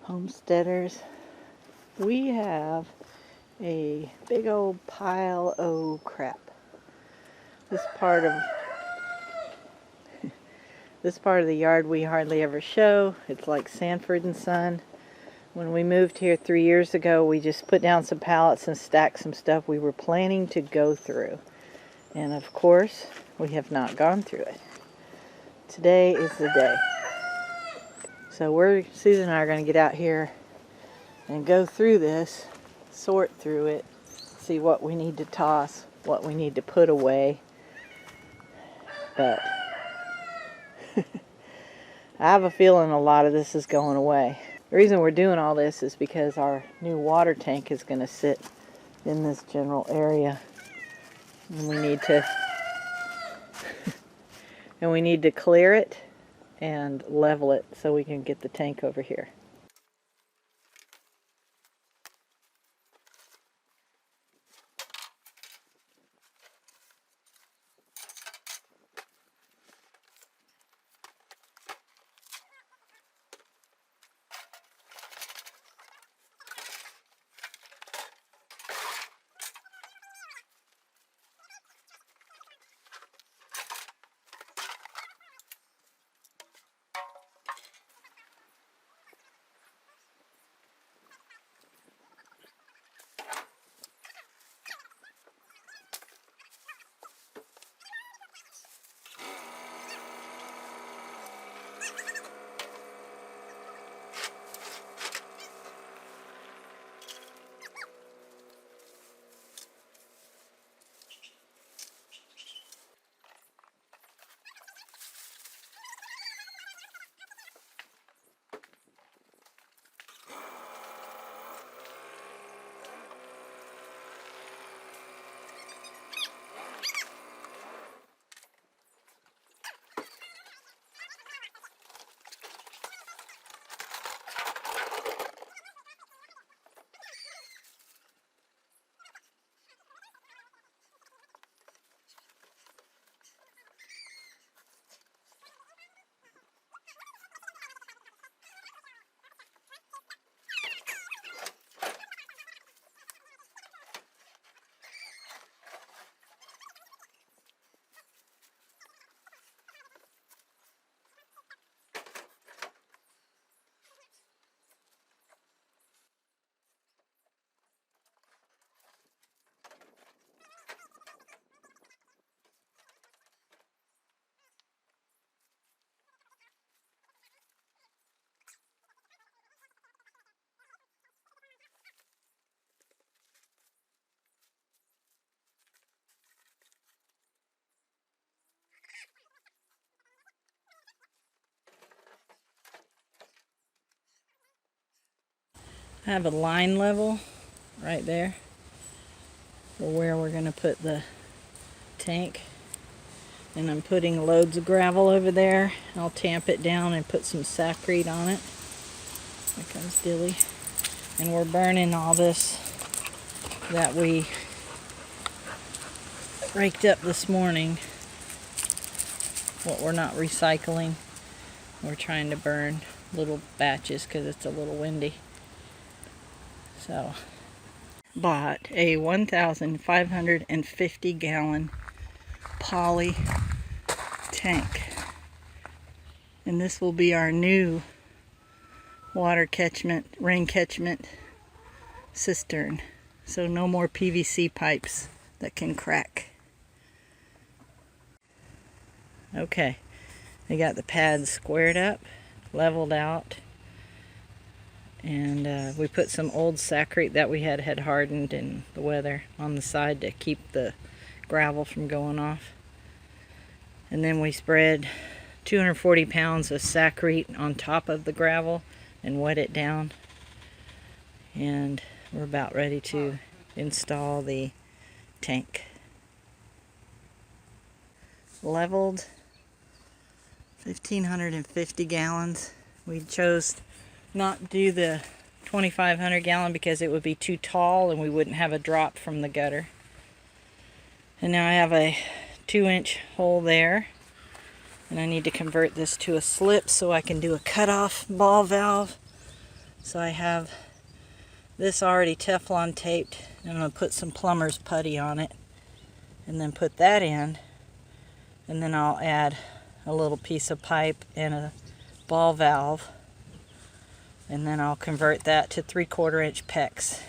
Homesteaders, we have a big old pile of crap. This part of the yard we hardly ever show. It's like Sanford and Son. When we moved here 3 years ago, we just put down some pallets and stacked some stuff we were planning to go through. And of course, we have not gone through it. Today is the day. So Susan and I are going to get out here and go through this, sort through it, see what we need to toss, what we need to put away. But I have a feeling a lot of this is going away. The reason we're doing all this is because our new water tank is going to sit in this general area. And we need to clear it and level it so we can get the tank over here. I have a line level right there for where we're going to put the tank. And I'm putting loads of gravel over there. I'll tamp it down and put some saccharine on it. There comes Dilly. And we're burning all this that we raked up this morning. What we're not recycling. We're trying to burn little batches because it's a little windy. So, bought a 1,550 gallon poly tank. And this will be our new water catchment, rain catchment cistern. So no more PVC pipes that can crack. Okay, we got the pads squared up, leveled out. And we put some old saccharine that we had hardened in the weather on the side to keep the gravel from going off. And then we spread 240 pounds of saccharine on top of the gravel and wet it down. And we're about ready to install the tank. Leveled 1,550 gallons. We chose not do the 2,500 gallon because it would be too tall and we wouldn't have a drop from the gutter. And now I have a 2-inch hole there, and I need to convert this to a slip so I can do a cutoff ball valve So I have this already Teflon taped. I'm going to put some plumber's putty on it and then put that in, and then I'll add a little piece of pipe and a ball valve, and then I'll convert that to 3/4 inch PEX.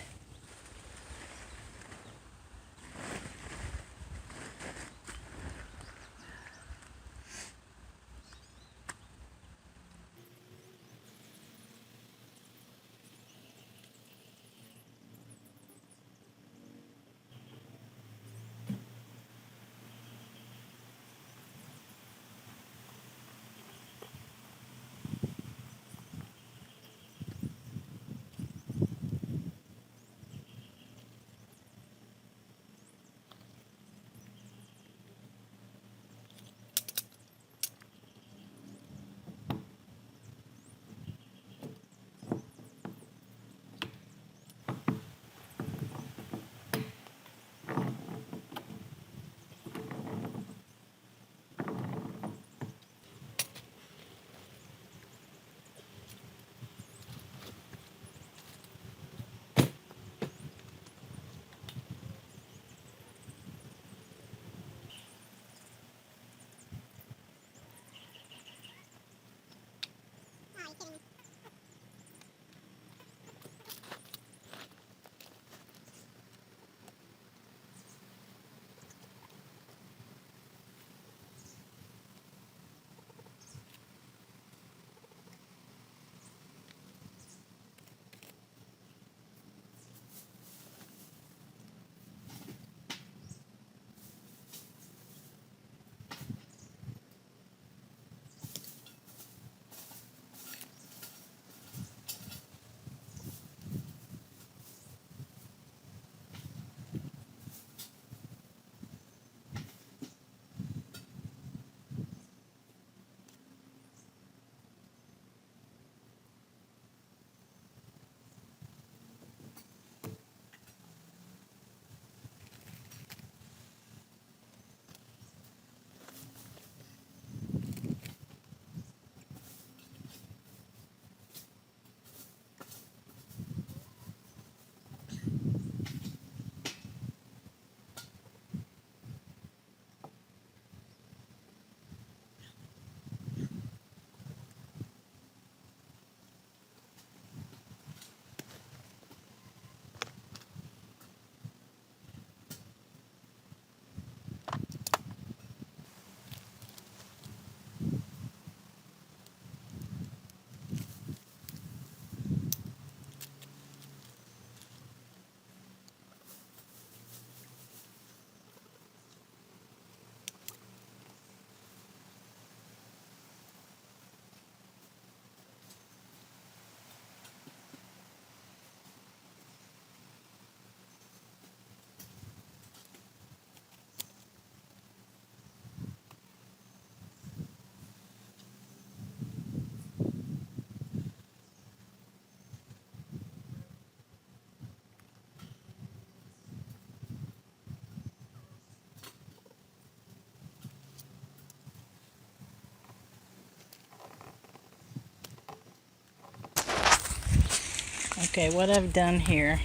Okay, what I've done here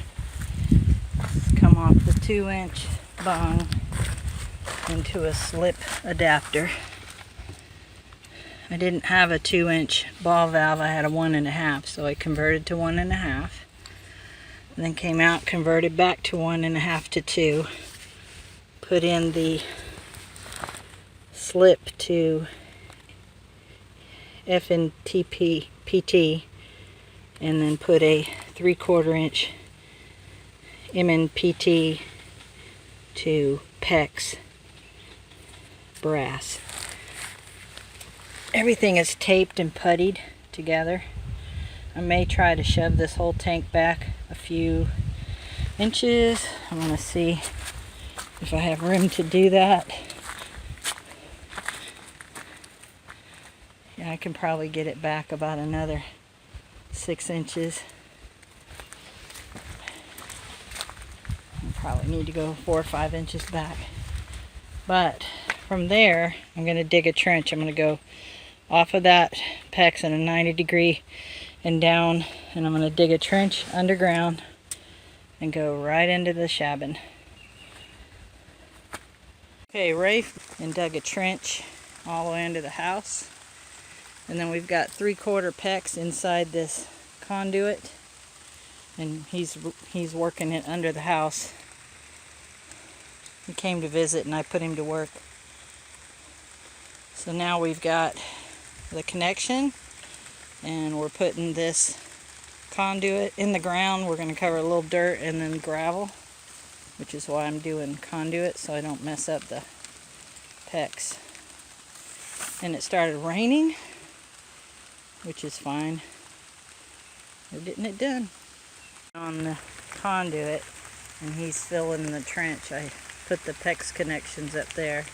is come off the 2-inch bung into a slip adapter. I didn't have a 2-inch ball valve, I had a 1.5, so I converted to 1.5. And then came out, converted back to 1.5 to 2. Put in the slip to FNTP PT, and then put a 3/4 inch MNPT to PEX brass. Everything is taped and puttied together. I may try to shove this whole tank back a few inches. I want to see if I have room to do that. Yeah, I can probably get it back about another 6 inches. I probably need to go 4 or 5 inches back. But from there, I'm going to dig a trench. I'm going to go off of that PEX at a 90-degree and down, and I'm going to dig a trench underground and go right into the shabbin. Okay, Raef and dug a trench all the way into the house, and then we've got 3/4 pecks inside this conduit, and he's working it under the house. He came to visit and I put him to work. So now we've got the connection, and we're putting this conduit in the ground. We're going to cover a little dirt and then gravel, which is why I'm doing conduit so I don't mess up the pecks. And it started raining, which is fine. We're getting it done. On the conduit, and he's filling the trench. I put the PEX connections up there.